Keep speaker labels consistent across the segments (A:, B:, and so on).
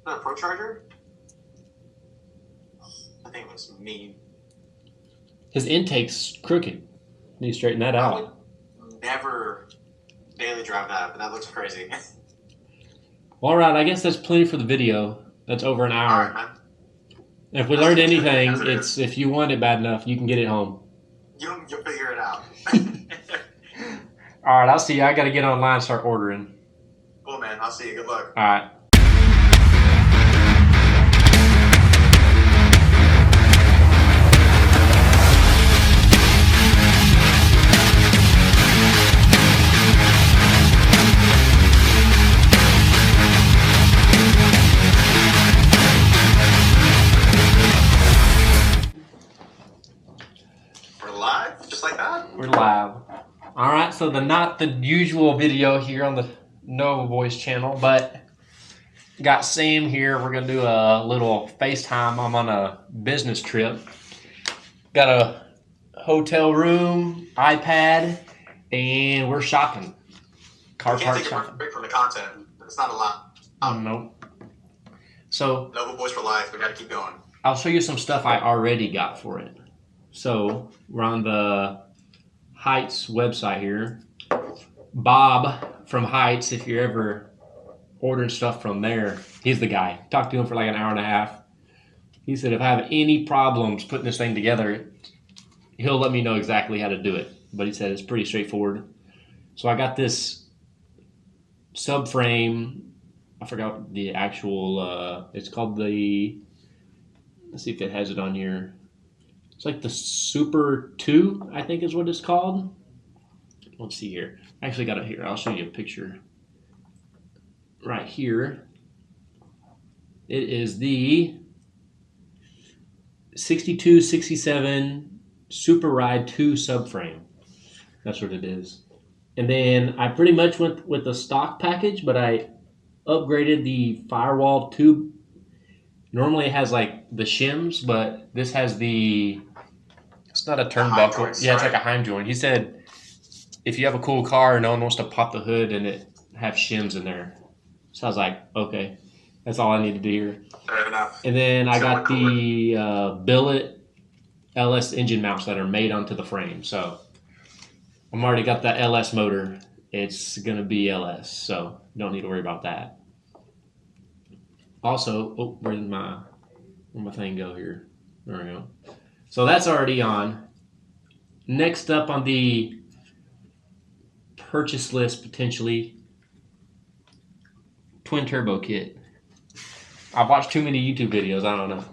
A: That Pro Charger? I think it was mean.
B: His intake's crooked. Need to straighten that
A: I
B: out.
A: would never daily drive that, but that looks crazy.
B: All right, I guess that's plenty for the video. That's over an
A: All
B: hour.
A: right, man.
B: If we
A: Let's
B: learned
A: get to it,
B: anything,
A: as it
B: it's if you want it bad enough, you can get it home.
A: You'll figure it out.
B: All right, I'll see you. I got to get online and start ordering.
A: Cool, man. I'll see you. Good luck.
B: All right.
A: We're live, just like that.
B: We're live. All right, so not the usual video here on the Nova Boys channel, but got Sam here. We're gonna do a little FaceTime. I'm on a business trip. Got a hotel room, iPad, and we're shopping. Car
A: You can't
B: parts
A: take a
B: shopping.
A: break from the content. It's not a lot.
B: Nope. So
A: Nova Boys for life. We got to keep going.
B: I'll show you some stuff I already got for it. So we're on the Heights website here. Bob from Heights, if you're ever ordering stuff from there, he's the guy. Talked to him for like an hour and a half. He said if I have any problems putting this thing together, he'll let me know exactly how to do it. But he said it's pretty straightforward. So I got this subframe. I forgot the actual, it's called the, let's see if it has it on here. It's like the Super 2, I think is what it's called. Let's see here. I actually got it here. I'll show you a picture. Right here. It is the 6267 Super Ride 2 subframe. That's what it is. And then I pretty much went with the stock package, but I upgraded the firewall tube. Normally it has like the shims, but this has the, it's not a turnbuckle.
A: joints,
B: Yeah, it's
A: right?
B: like a Heim joint. He said if you have a cool car, no one wants to pop the hood and it have shims in there. So I was like, okay, that's all I need to do here.
A: Fair enough.
B: And then I got
A: Somewhat
B: the billet LS engine mounts that are made onto the frame. So I'm already got that LS motor. It's going to be LS, so don't need to worry about that. Also, oh, where'd my thing go here? There we go. So that's already on. Next up on the purchase list, potentially, twin turbo kit. I've watched too many YouTube videos. I don't know.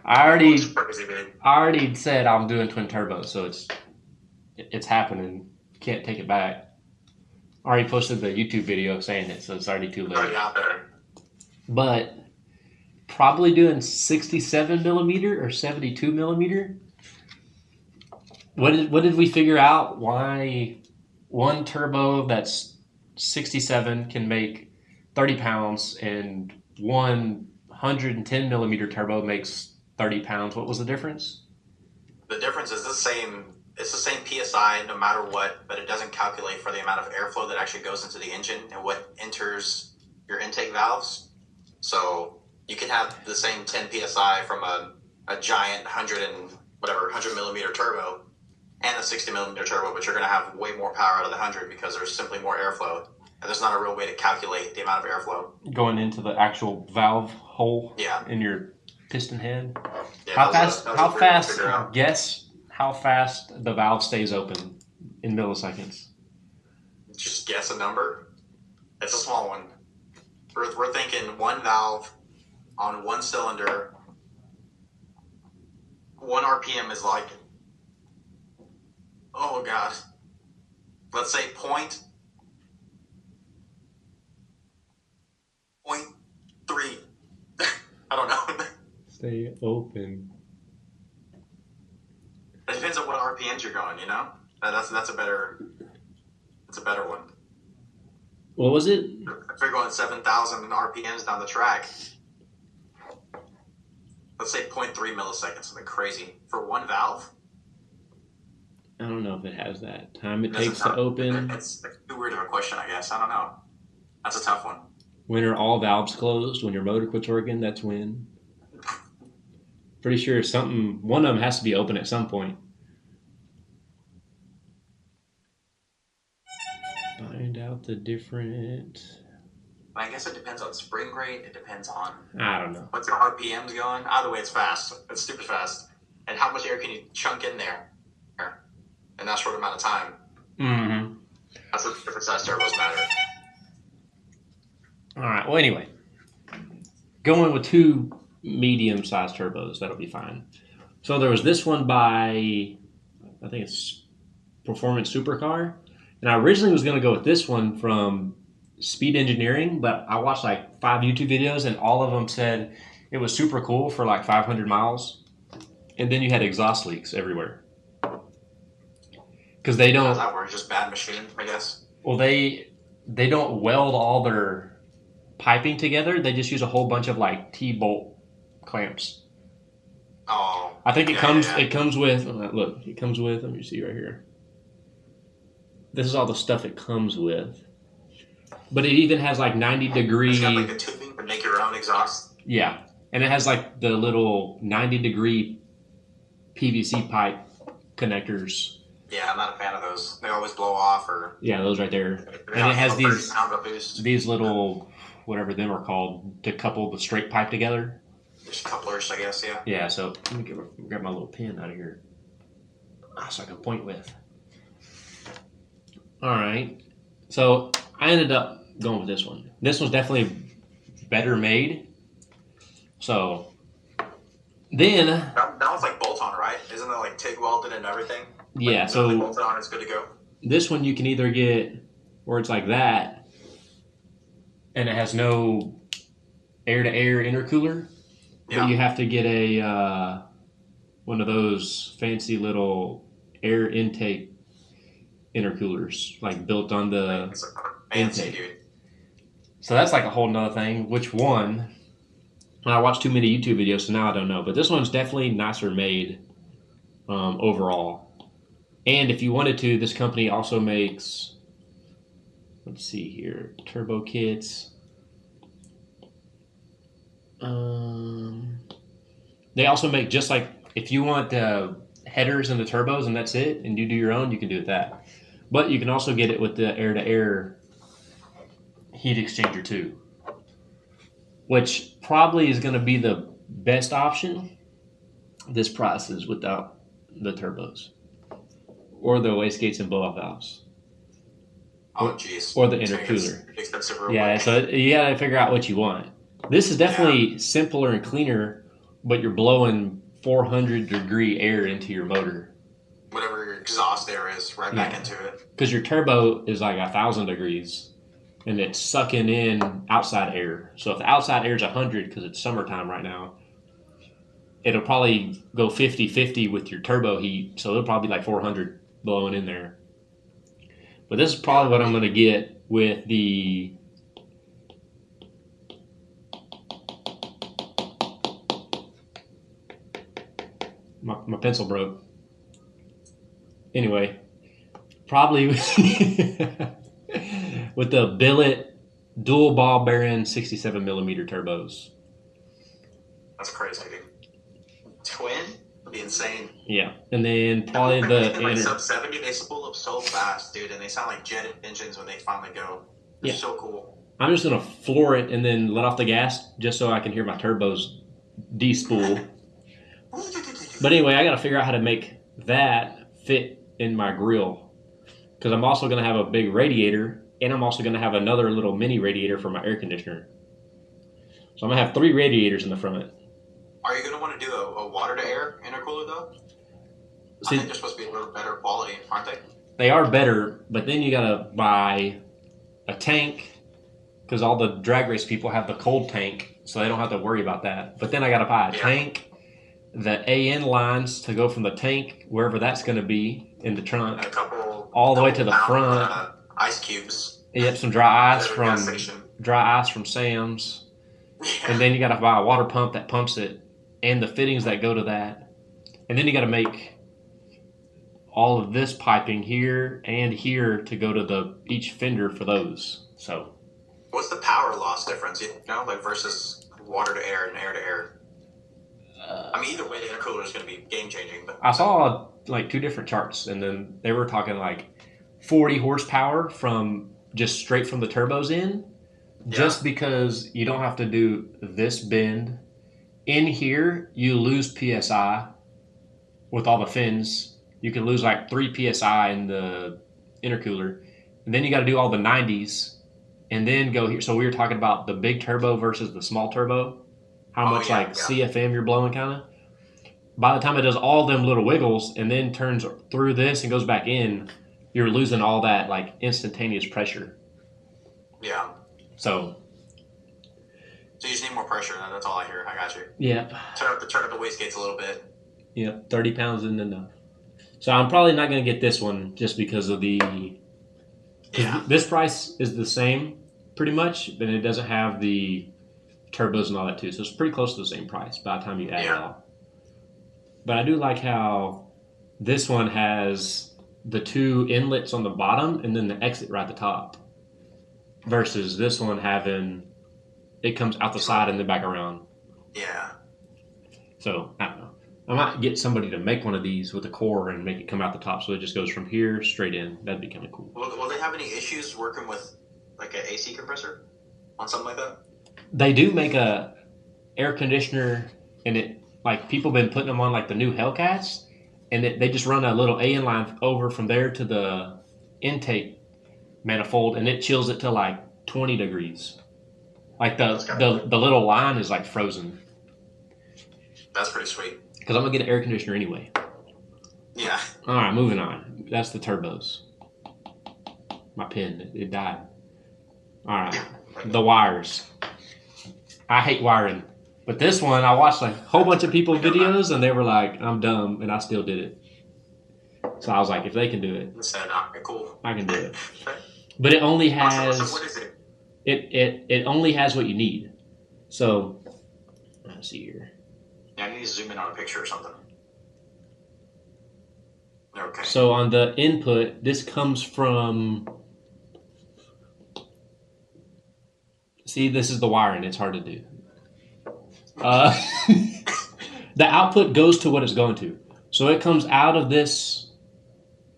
B: I
A: Looks crazy, man.
B: already said I'm doing twin turbo, so it's happening. Can't take it back. I already posted the YouTube video saying it, so it's already too
A: It's already
B: late.
A: out there.
B: But probably doing 67 millimeter or 72 millimeter. What did we figure out? Why one turbo that's 67 can make 30 pounds and 110 millimeter turbo makes 30 pounds? What was the difference?
A: The difference is the same. It's the same PSI no matter what, but it doesn't calculate for the amount of airflow that actually goes into the engine and what enters your intake valves. So you can have the same 10 PSI from a giant 100 millimeter turbo and a 60 millimeter turbo, but you're going to have way more power out of the 100 because there's simply more airflow. And there's not a real way to calculate the amount of airflow.
B: Going into the actual valve hole
A: Yeah.
B: in your piston head.
A: Yeah,
B: How
A: that was
B: fast?
A: a
B: How
A: weird one to
B: fast?
A: figure out.
B: Guess how fast the valve stays open in milliseconds.
A: Just guess a number. It's a small one. We're thinking one valve on one cylinder. 1 RPM is like, oh god, let's say point 0.3. I don't know.
B: Stay open.
A: It depends on what RPMs you're going. You know, that's a better one.
B: What was it?
A: If you're going 7,000 RPMs down the track, let's say 0.3 milliseconds, something crazy for one valve.
B: I don't know if it has that time it
A: Doesn't
B: takes to
A: sound-
B: open.
A: It's too weird of a question, I guess. I don't know. That's a tough one.
B: When are all valves closed? When your motor quits working, that's when. Pretty sure one of them has to be open at some point. Find out the different.
A: I guess it depends on spring rate. It depends on
B: I don't know.
A: what's the RPMs going. Either way, it's fast. It's stupid fast. And how much air can you chunk in there in that short amount of time?
B: Mm-hmm.
A: That's what different size turbos matter.
B: All right. Well, anyway, going with 2 medium-sized turbos, that'll be fine. So there was this one by, I think it's Performance Supercar, and I originally was going to go with this one from Speed Engineering, but I watched like 5 YouTube videos, and all of them said it was super cool for like 500 miles, and then you had exhaust leaks everywhere because they
A: How
B: don't.
A: does that work? Just bad machine, I guess.
B: Well, they don't weld all their piping together. They just use a whole bunch of like T-bolt clamps.
A: Oh.
B: I think it
A: yeah,
B: comes.
A: yeah.
B: It comes with. Look, it comes with. Let me see right here. This is all the stuff it comes with. But it even has like 90-degree.
A: It's got like the tubing to make your own exhaust.
B: Yeah, and it has like the little 90-degree PVC pipe connectors.
A: Yeah, I'm not a fan of those. They always blow off or.
B: Yeah, those right there.
A: They
B: And it has
A: have a 30-pound of a boost.
B: these little whatever them are called to couple the straight pipe together.
A: Just couplers, I guess. Yeah.
B: Yeah, so let me grab my little pen out of here so I can point with. All right, so I ended up going with this one. This one's definitely better made. So then,
A: That one's like bolt on, right? Isn't it like TIG welded and everything?
B: yeah,
A: Like,
B: so
A: bolted on, it's good to go.
B: this one you can either get where it's like that, and it has no air-to-air intercooler,
A: Yeah.
B: but you have to get a one of those fancy little air intake intercoolers, like built on the.
A: It's fancy,
B: intake.
A: dude.
B: So that's like a whole nother thing. Which one? I watched too many YouTube videos, so now I don't know. But this one's definitely nicer made overall. And if you wanted to, this company also makes. Let's see here, turbo kits. They also make just like if you want the headers and the turbos and that's it, and you do your own, you can do it that. But you can also get it with the air-to-air heat exchanger too, which probably is going to be the best option. This price is without the turbos or the wastegates and blow-off valves.
A: Oh, jeez.
B: Or the
A: It's
B: intercooler.
A: expensive real
B: Yeah,
A: quick.
B: so you got to figure out what you want. This is definitely simpler and cleaner, but you're blowing 400-degree air into your motor.
A: Whatever your exhaust air is, right back into it.
B: Because your turbo is like 1,000 degrees, and it's sucking in outside air. So if the outside air is 100, because it's summertime right now, it'll probably go 50-50 with your turbo heat. So it'll probably be like 400 blowing in there. But this is probably what I'm going to get with the. My pencil broke. Anyway, probably with the billet dual ball bearing 67 millimeter turbos.
A: That's crazy, dude. Twin would be insane.
B: Yeah, and then probably
A: like sub 70, they spool up so fast, dude, and they sound like jet engines when they finally go. They're so cool.
B: I'm just gonna floor it and then let off the gas just so I can hear my turbos de-spool. But anyway, I got to figure out how to make that fit in my grill because I'm also going to have a big radiator and I'm also going to have another little mini radiator for my air conditioner. So I'm going to have 3 radiators in the front.
A: Are you going to want to do a water-to-air intercooler, though?
B: See,
A: I think they're supposed to be a little better quality, aren't they?
B: They are better, but then you got to buy a tank because all the drag race people have the cold tank, so they don't have to worry about that. But then I got to buy a tank, the AN lines to go from the tank, wherever that's going to be, in the trunk, all the way to the front.
A: Ice cubes.
B: Yep, some dry ice from Sam's.
A: Yeah.
B: And then you got to buy a water pump that pumps it and the fittings that go to that. And then you got to make all of this piping here and here to go to each fender for those. So
A: What's the power loss difference? You know, like versus water to air and air to air. I mean, either way, the intercooler is going to be game changing. But
B: I saw like two different charts, and then they were talking like 40 horsepower from just straight from the turbos in, just because you don't have to do this bend. In here, you lose PSI with all the fins. You can lose like 3 PSI in the intercooler. And then you got to do all the 90s and then go here. So we were talking about the big turbo versus the small turbo, how much CFM you're blowing kind of. By the time it does all them little wiggles and then turns through this and goes back in, you're losing all that like instantaneous pressure.
A: Yeah.
B: So
A: you just need more pressure. That's all I hear. I got you.
B: Yeah.
A: Turn up the wastegates a little bit.
B: Yep, 30 pounds isn't enough. So I'm probably not going to get this one just because of the... This price is the same, pretty much, but it doesn't have the turbos and all that too. So it's pretty close to the same price by the time you add it all. But I do like how this one has the 2 inlets on the bottom and then the exit right at the top. Versus this one having... It comes out the side and then back around.
A: Yeah.
B: So, I don't know. I might get somebody to make one of these with a core and make it come out the top so it just goes from here straight in. That'd be kind of cool.
A: Will they have any issues working with like an AC compressor on something like that?
B: They do make a air conditioner, and it like people been putting them on like the new Hellcats, and they just run a little AN line over from there to the intake manifold, and it chills it to like 20 degrees. Like the little line is like frozen.
A: That's pretty sweet.
B: Because I'm going to get an air conditioner anyway.
A: Yeah.
B: All right, moving on. That's the turbos. My pen, it died. All right. The wires. I hate wiring. But this one, I watched like a whole bunch of people's videos, and they were like, I'm dumb, and I still did it. So I was like, if they can do it,
A: cool.
B: I can do it. But it only has...
A: So what is it?
B: It only has what you need. So, let's see here.
A: Yeah, I need to zoom in on a picture or something. Okay.
B: So on the input, this comes from... See, this is the wiring. It's hard to do. The output goes to what it's going to. So it comes out of this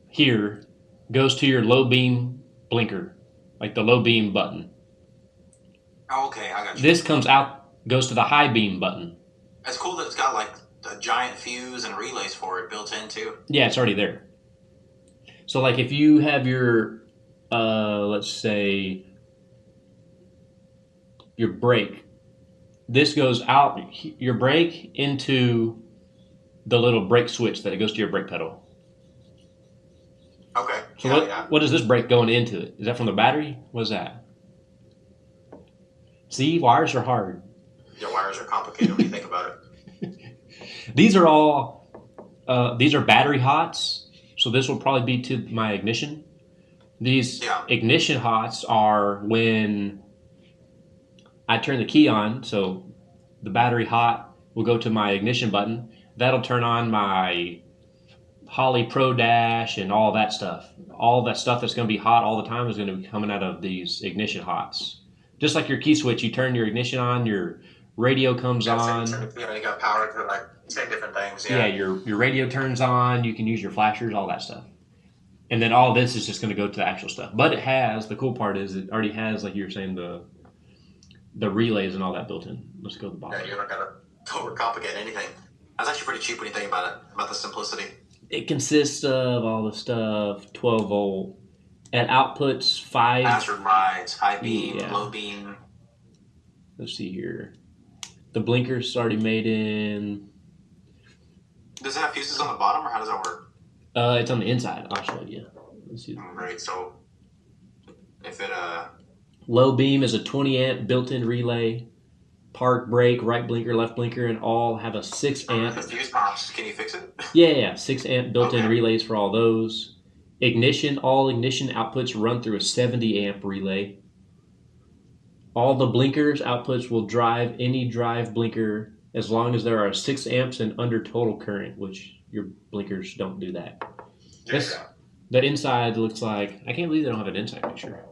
B: here, goes to your low beam blinker, like the low beam button.
A: Oh, okay, I got you.
B: This comes out, goes to the high beam button.
A: It's cool that it's got like a giant fuse and relays for it built in too.
B: Yeah, it's already there. So like if you have your, let's say, your brake, this goes out your brake into the little brake switch that it goes to your brake pedal.
A: Okay.
B: So what is this brake going into it? Is that from the battery? What is that? See, wires are hard.
A: Yeah, wires are complicated when you think about it.
B: These are all, these are battery hots. So this will probably be to my ignition. These ignition hots are when I turn the key on. So the battery hot will go to my ignition button. That'll turn on my Holley Pro Dash and all that stuff. All that stuff that's going to be hot all the time is going to be coming out of these ignition hots. Just like your key switch, you turn your ignition on, your radio comes on.
A: You got power to like 10 different things.
B: Yeah, your radio turns on. You can use your flashers, all that stuff. And then all this is just going to go to the actual stuff. But it has, the cool part is it already has, like you were saying, the relays and all that built in. Let's go to the bottom.
A: Yeah, you're not going to overcomplicate anything. That's actually pretty cheap when you think about it, about the simplicity.
B: It consists of all the stuff, 12 volt. It outputs 5...
A: Password rides, high beam, low beam.
B: Let's see here. The blinker's already made in...
A: Does it have fuses on the bottom, or how does that work?
B: It's on the inside. I'll show you. Let's see.
A: Right, so if it...
B: Low beam is a 20 amp built-in relay. Park, brake, right blinker, left blinker, and all have a 6 amp...
A: The fuse pops. Can you fix it?
B: Yeah. 6 amp built-in relays for all those. Ignition, all ignition outputs run through a 70 amp relay. All the blinkers outputs will drive any drive blinker as long as there are 6 amps and under total current, which your blinkers don't do that. The inside looks like... I can't believe they don't have an inside picture.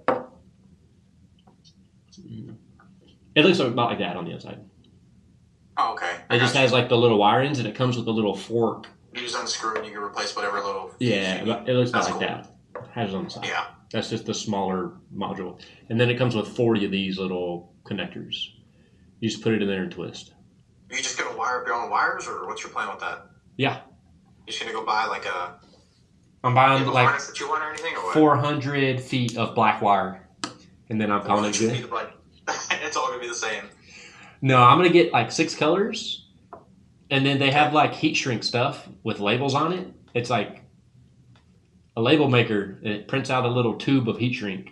B: It looks about like that on the outside.
A: Oh, okay.
B: It just has like the little wire ends, and it comes with a little fork.
A: You just unscrew and you can replace whatever little.
B: Yeah, it looks about
A: That's
B: like
A: cool.
B: that. Has it on the side.
A: Yeah.
B: That's just the smaller module, and then it comes with 40 of these little connectors. You just put it in there and twist.
A: Are you just gonna wire up your own wires, or what's your plan with that?
B: Yeah.
A: You just gonna go buy like a.
B: I'm
A: You
B: buying
A: have a
B: like
A: harness that you want or anything, or what?
B: 400 feet of black wire, and then I'm calling it
A: 400
B: good.
A: feet of, like, it's all gonna be the same.
B: No, I'm gonna get like 6 colors, and then they have like heat shrink stuff with labels on it. It's like a label maker, and it prints out a little tube of heat shrink,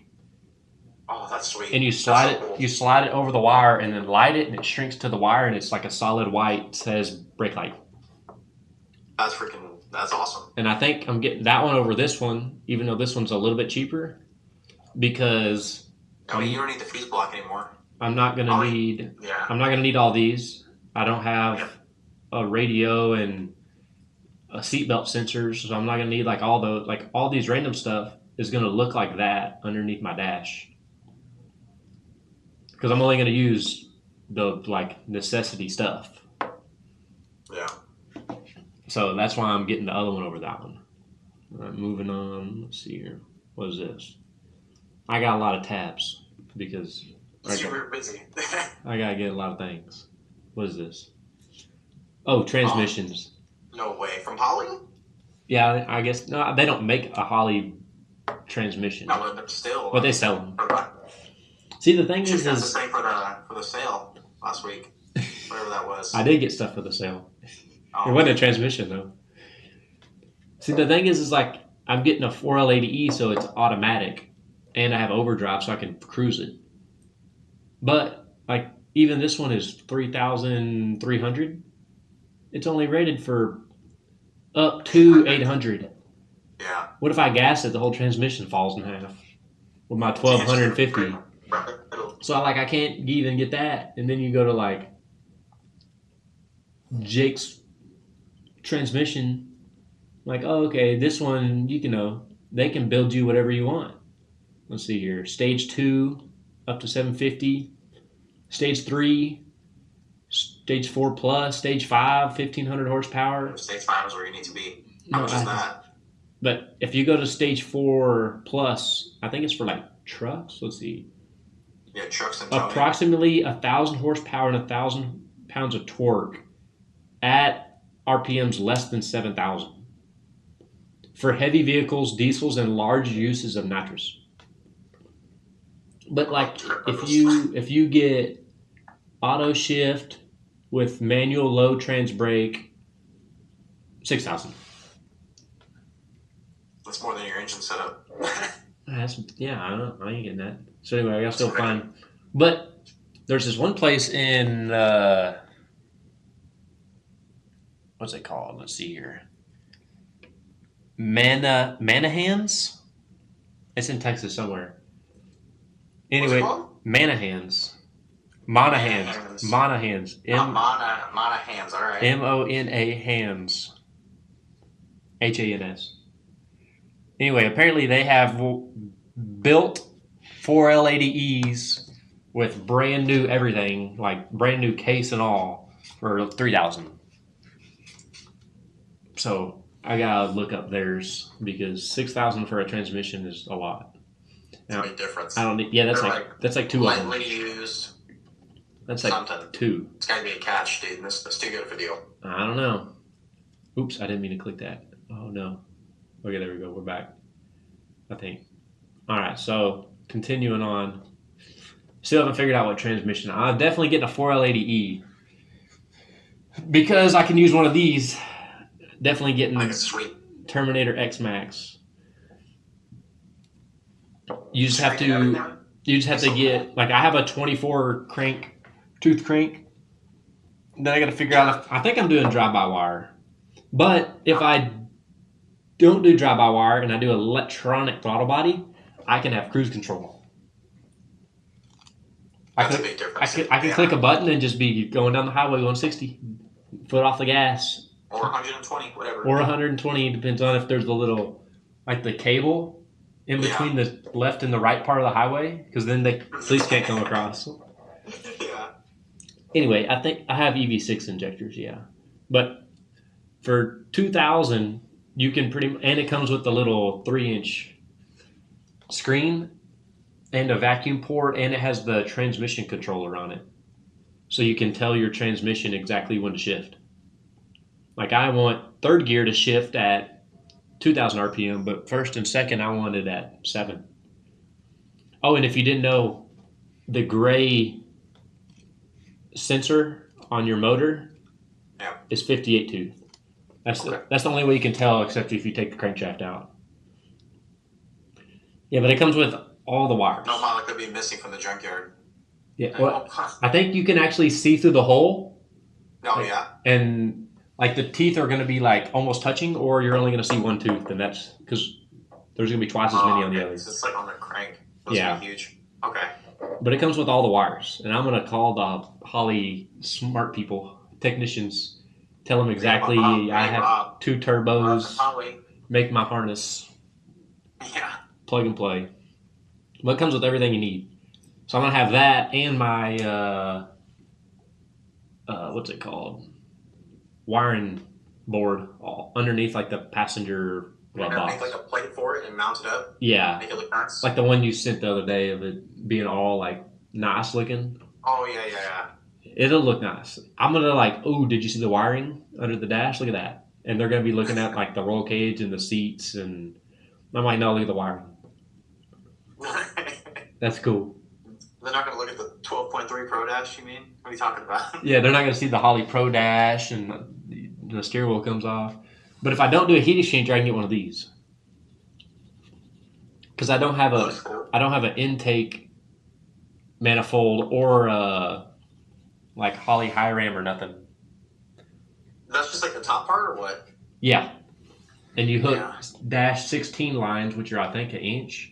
A: Oh, that's sweet.
B: and you
A: That's
B: slide
A: so
B: it.
A: cool.
B: You slide it over the wire, and then light it, and it shrinks to the wire, and it's like a solid white. Says brake light.
A: That's awesome.
B: And I think I'm getting that one over this one, even though this one's a little bit cheaper, because
A: I mean, you don't need the fuse block anymore.
B: I'm not gonna
A: Oh,
B: need.
A: Yeah.
B: I'm not gonna need all these. I don't have a radio and a seatbelt sensors, so I'm not gonna need like all these random stuff is gonna look like that underneath my dash. Because I'm only gonna use the like necessity stuff.
A: Yeah.
B: So that's why I'm getting the other one over that one. All right, moving on. Let's see here. What is this? I got a lot of tabs because
A: Super busy.
B: I gotta get a lot of things. What is this? Oh, transmissions.
A: No way. From Holly?
B: Yeah, I guess no. They don't make a Holley transmission,
A: No, but still.
B: but they sell them.
A: Okay.
B: See, the thing
A: She got the
B: is
A: same for the sale last week. Whatever that was.
B: I did get stuff for the sale.
A: Oh,
B: It wasn't a transmission though. See, the thing is like I'm getting a 4L80E, so it's automatic, and I have overdrive, so I can cruise it. But like even this one is 3,300. It's only rated for up to 800.
A: Yeah.
B: What if I gas it? The whole transmission falls in half with my 1,250. So I can't even get that. And then you go to like Jake's transmission, like, oh, okay, this one, they can build you whatever you want. Let's see here. Stage 2 up to 750. Stage 3, Stage 4 plus, Stage 5, 1,500 horsepower.
A: Stage 5 is where you need to be. How
B: No,
A: much is that?
B: But if you go to Stage 4 plus, I think it's for like trucks. Let's see.
A: Yeah, trucks and towing.
B: Approximately 1,000 horsepower and 1,000 pounds of torque at RPMs less than 7,000 for heavy vehicles, diesels, and large uses of nitrous. But like if you get auto shift with manual low trans brake, 6,000.
A: That's more than your engine setup.
B: I ain't getting that. So anyway, I gotta still find. But there's this one place in what's it called? Let's see here. Manahans. It's in Texas somewhere. Anyway, Manahans. Monahans. Monahans.
A: Monahans. All right.
B: Mona hands. HANS. Anyway, apparently they have built 4L80Es with brand new everything, like brand new case and all, for 3,000. So I gotta look up theirs because 6,000 for a transmission is a lot.
A: It's a big difference.
B: I don't need. Yeah, that's like two of them.
A: Lightly used.
B: That's like
A: something.
B: two.
A: It's gotta be a catch, dude. That's too good of a deal.
B: I don't know. Oops, I didn't mean to click that. Oh no. Okay, there we go. We're back. I think. All right, so continuing on. Still haven't figured out what transmission. I'm definitely getting a 4L80E because I can use one of these. Definitely getting
A: Like a sweet.
B: Terminator X Max. You just have to get like I have a 24 tooth crank. Then I got to figure out. I think I'm doing drive-by-wire, but if I don't do drive-by-wire and I do electronic throttle body, I can have cruise control.
A: That's a big difference.
B: I can click a button and just be going down the highway 160, foot off the gas.
A: Or 120, whatever.
B: Or 120, depends on if there's a little, like the cable in between the left and the right part of the highway, because then the police can't come across.
A: Yeah.
B: Anyway, I think I have EV6 injectors, yeah. But for 2000, you can and it comes with a little 3-inch screen and a vacuum port, and it has the transmission controller on it. So you can tell your transmission exactly when to shift. Like I want third gear to shift at 2000 RPM, but first and second I want it at 7. Oh, and if you didn't know, the gray sensor on your motor is 58 tooth. That's the only way you can tell, except if you take the crankshaft out. Yeah, but it comes with all the wires.
A: No, mine could be missing from the junkyard.
B: Yeah, well, I think you can actually see through the hole.
A: Oh, yeah.
B: And like the teeth are going to be like almost touching, or you're only going to see one tooth, and that's because there's going to be twice as many on the others.
A: It's like on the crank. Those
B: yeah.
A: Be huge. Okay.
B: But it comes with all the wires, and I'm going to call the Holley smart people, technicians, tell them exactly I have 2 turbos, make my harness, plug and play. But it comes with everything you need. So I'm going to have that and my, what's it called? Wiring board underneath like the passenger box.
A: Make like a plate for it and mount it up?
B: Yeah.
A: Make it look nice?
B: Like the one you sent the other day of it being all like nice looking.
A: Oh, yeah.
B: It'll look nice. I'm going to like, oh, did you see the wiring under the dash? Look at that. And they're going to be looking at like the roll cage and the seats. And I'm like, no, look at the wiring. That's cool.
A: They're not going to look at the 12.3 Pro Dash, you mean? What are you talking about?
B: Yeah, they're not going to see the Holley Pro Dash and the steering wheel comes off. But if I don't do a heat exchanger, I can get one of these. Because I don't have an intake manifold or like Holley high ram or nothing.
A: That's just like the top part or what?
B: Yeah. And you hook dash 16 lines, which are I think 1 inch.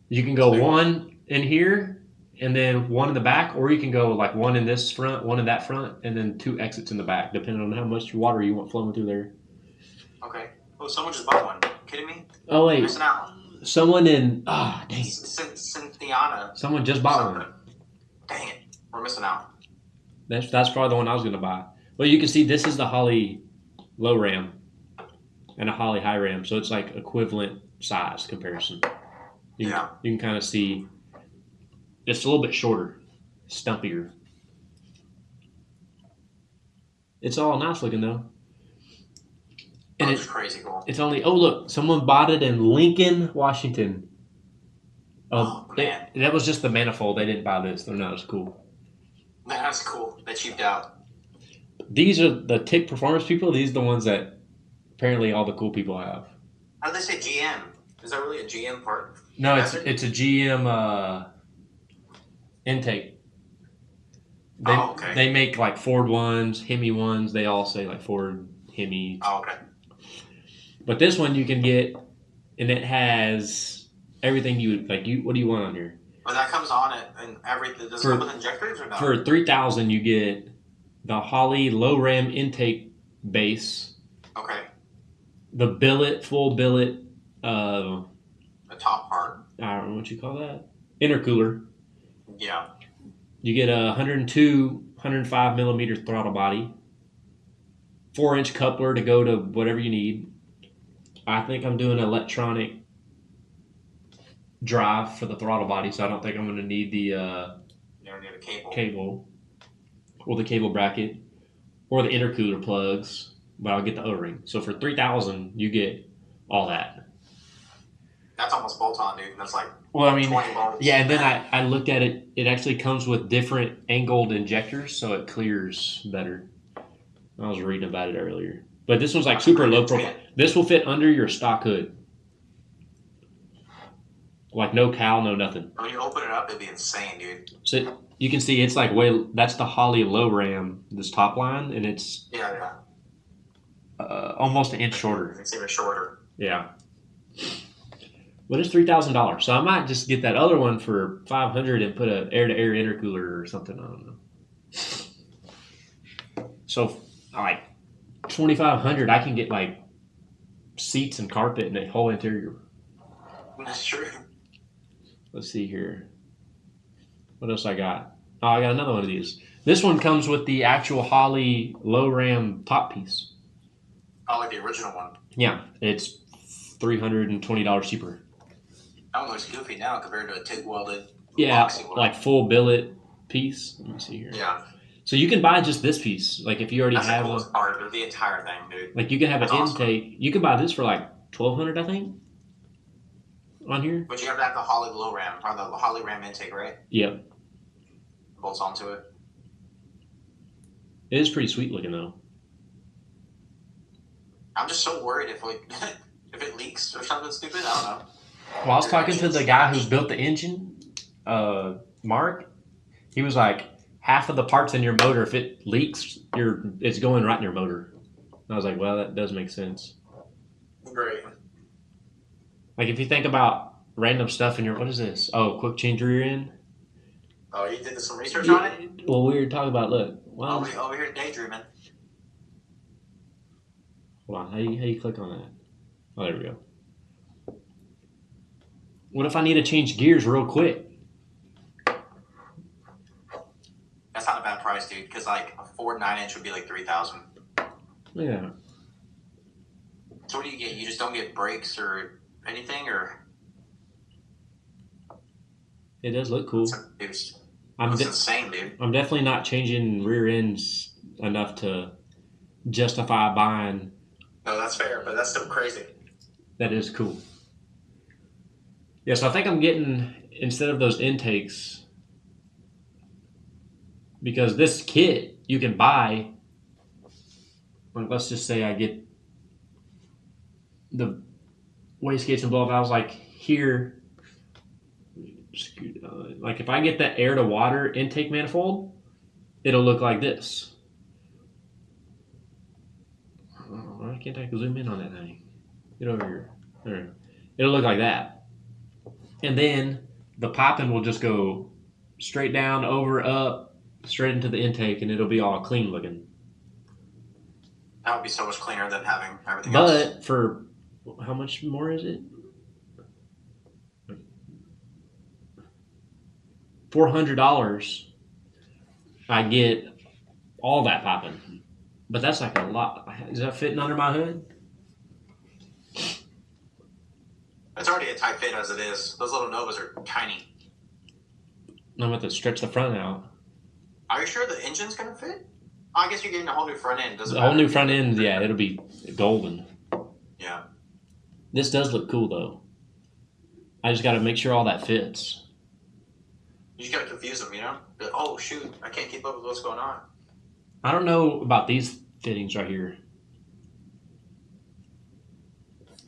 B: You can go one in here and then one in the back, or you can go like one in this front, one in that front, and then 2 exits in the back, depending on how much water you want flowing through there.
A: Okay. Oh, someone just bought one. Are you kidding me?
B: Oh, wait.
A: You're missing out.
B: Someone in... dang it.
A: Cynthiana.
B: Someone just bought one.
A: Dang it. We're missing out.
B: That's probably the one I was going to buy. Well, you can see this is the Holley low ram and a Holley high ram, so it's like equivalent size comparison. You can kind of see it's a little bit shorter, stumpier. It's all nice looking though. And
A: it's crazy cool.
B: It's only look, someone bought it in Lincoln, Washington.
A: Oh man,
B: that was just the manifold. They didn't buy this. They're not as cool.
A: That's cool. They cheaped out.
B: These are the TIC performance people. These are the ones that apparently all the cool people have.
A: How do they say GM? Is that really a GM part?
B: No, it's a GM intake. They make like Ford ones, Hemi ones. They all say like Ford, Hemi.
A: Oh, okay.
B: But this one you can get, and it has everything you would like. What do you want on here?
A: But that comes on it and everything. Does it come with injectors or no?
B: For 3,000, you get the Holley low ram intake base.
A: Okay.
B: The billet, full billet.
A: The top part.
B: I don't know what you call that. Intercooler.
A: Yeah.
B: You get a 102, 105 millimeter throttle body. 4-inch coupler to go to whatever you need. I think I'm doing electronic drive for the throttle body, so I don't think I'm going to need the
A: you don't need a
B: cable or the cable bracket or the intercooler plugs, but I'll get the O-ring. So for 3,000, you get all that.
A: That's almost bolt-on, dude. That's like
B: 20 volts. Yeah, and then I looked at it. It actually comes with different angled injectors, so it clears better. I was reading about it earlier. But this one's like super low profile. This will fit under your stock hood. Like no cowl, no nothing.
A: When you open it up, it'd be insane, dude.
B: So you can see it's like that's the Holley low ram, this top line, and it's almost 1 inch shorter.
A: It's even shorter.
B: Yeah. But it's $3,000, so I might just get that other one for $500 and put an air-to-air intercooler or something. I don't know. So, like $2,500, I can get like seats and carpet and a whole interior.
A: That's true.
B: Let's see here. What else I got? Oh, I got another one of these. This one comes with the actual Holley low ram top piece.
A: I like the original one.
B: Yeah, it's $320 cheaper.
A: That one looks goofy now compared to a TIG welded.
B: Yeah,
A: boxy one.
B: like full billet piece. Let me see here.
A: Yeah.
B: So you can buy just this piece. Like if you already
A: That's
B: have
A: the coolest part of the entire thing, dude.
B: like you can have
A: That's
B: an
A: awesome.
B: intake. You can buy this for like $1,200, I think. On here.
A: But you have to have the Holley low ram or the Holley ram intake, right?
B: Yep.
A: Bolts onto it.
B: It is pretty sweet looking though.
A: I'm just so worried if if it leaks or something stupid. I don't know.
B: Well, I was talking to the guy who built the engine, Mark. He was like, half of the parts in your motor, if it leaks, it's going right in your motor. And I was like, well, that does make sense.
A: Great.
B: Like if you think about random stuff in your, what is this? Oh, quick change rear end.
A: Oh, you did some research on it?
B: Well, we were talking about, look. Well,
A: Over here daydreaming.
B: hold on. How you click on that? Oh, there we go. What if I need to change gears real quick?
A: That's not a bad price, dude. Because like a Ford 9-inch would be like $3,000.
B: Look at that.
A: So what do you get? You just don't get brakes or anything, or
B: It does look cool.
A: it's
B: I'm
A: insane, dude.
B: I'm definitely not changing rear ends enough to justify buying.
A: No, that's fair, but that's still crazy.
B: That is cool. Yeah, so I think I'm getting, instead of those intakes, because this kit you can buy, like let's just say I get the wastegates and blow valves like here. Like if I get that air to water intake manifold, it'll look like this. Why can't I zoom in on that thing? Get over here. There. It'll look like that. And then the piping will just go straight down, over, up, straight into the intake, and it'll be all clean looking.
A: That would be so much cleaner than having everything else.
B: But for how much more is it? $400. I get all that piping, but that's like a lot. Is that fitting under my hood?
A: It's already a tight fit as it is. Those little Novas are tiny.
B: I'm going to have to stretch the front out.
A: Are you sure the engine's gonna fit? Oh, I guess you're getting a whole new front end. Doesn't
B: The whole
A: matter.
B: new front end, yeah, it'll be golden.
A: Yeah.
B: This does look cool though. I just got to make sure all that fits.
A: You just gotta confuse them, you know? But, oh shoot, I can't keep up with what's going on.
B: I don't know about these fittings right here.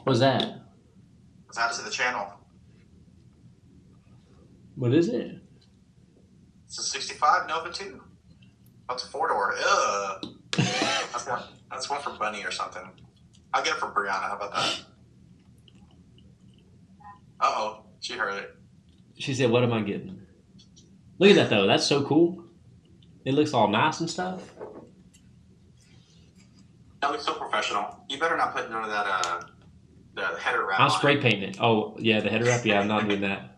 B: What's that?
A: Let's add it to the channel.
B: What is it?
A: It's a 65 Nova 2. That's a 4-door. Ugh. That's one for Bunny or something. I'll get it for Brianna. How about that? Uh-oh. She heard it.
B: She said, what am I getting? Look at that though. That's so cool. It looks all nice and stuff.
A: That looks so professional. You better not put none of that, the header wrap
B: I'm
A: on
B: spray
A: it.
B: painting it. Oh, yeah, the header wrap. Yeah, I'm not doing that.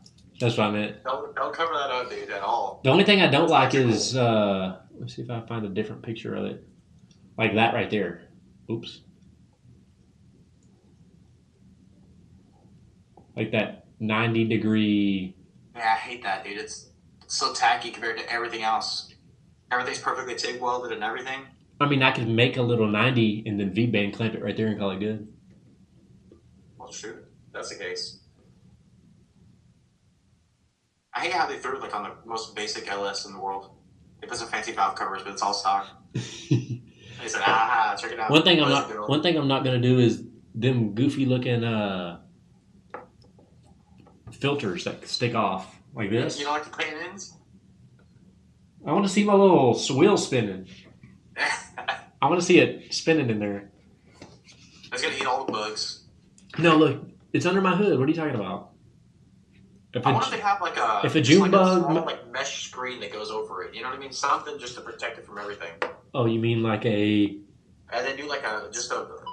B: That's what I meant.
A: Don't cover that up, dude, at all.
B: The only thing I don't
A: It's
B: like
A: not
B: is, let's see if I find a different picture of it. Like that right there. Oops. Like that 90-degree.
A: Yeah, I hate that, dude. It's so tacky compared to everything else. Everything's perfectly TIG welded and everything.
B: I mean, I could make a little 90 and then V-band clamp it right there and call it good.
A: Well, shoot. That's the case. I hate how they threw it like on the most basic LS in the world. They put some fancy valve covers, but it's all stock. They said, check it out.
B: One thing
A: Pleasure girl.
B: I'm not gonna do is them goofy looking filters that stick off like this.
A: You don't like the clean ends?
B: I want to see my little wheel spinning. I want to see it spinning in there.
A: It's gonna eat all the bugs.
B: No, look, it's under my hood. What are you talking about?
A: I wonder if they have like a
B: if a
A: just
B: June
A: like
B: bug-
A: a small, like mesh screen that goes over it. You know what I mean? Something just to protect it from everything.
B: Oh, you mean like a
A: And then do like a